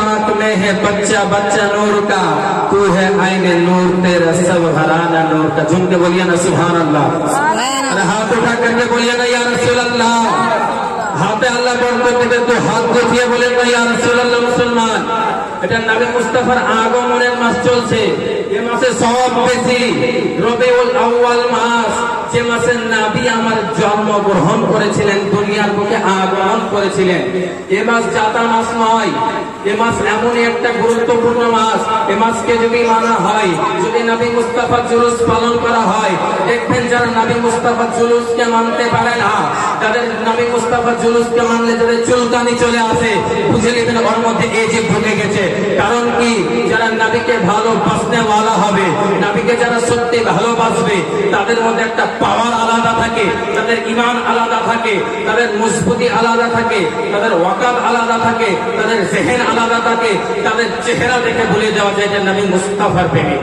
पाक में है बच्चा बच्चा नूर का, तू है आईने नूर, तेरा सब घराना नूर का। झूम के बोलिए ना सुभान अल्लाह। अरे हाथ उठा करके बोलिए ना या रसूल अल्लाह। হাতে আল্লাহ বরকত দিবে তো হাত উঠিয়ে বলেন না ইয়া রাসূলুল্লাহ। মুসলমান, এটা নবী মুস্তাফার আগমনের মাস চলছে। এই মাসে সওয়াব বেশি। রবিউল আউয়াল মাস, যে মাসে নবী আমার জন্মগ্রহণ করেছিলেন, দুনিয়ার বুকে আগমন করেছিলেন। এই মাস জাতা মাস নয়। এই মাস এমনই একটা গুরুত্বপূর্ণ মাস। এই মাসকে যদি মানা হয়, যদি নবী মুস্তাফার জুলুস পালন করা হয়, দেখবেন যারা নবী মুস্তাফার জুলুসকে মানতে পারে না, তাদের নবী মুস্তাফার জুলুসকে মানলে যাদের চুলকানি চলে আসে, বুঝে নেবেন ওর মধ্যে এই যে ঢুকে গেছে। কারণ কি, যারা নবীকে ভালোবাসতে ওয়ালা হবে, নবীকে যারা সত্যি ভালোবাসবে, তাদের মধ্যে একটা পাওয়ার আলাদা থাকে, তাদের ঈমান আলাদা থাকে, তাদের মজবুতি আলাদা থাকে, তাদের ওয়াকাত আলাদা থাকে, তাদের জেহেন আলাদা থাকে, তাদের চেহারা দেখে ভুলে যাওয়া যায় যে নবী মুস্তাফার প্রেমিক।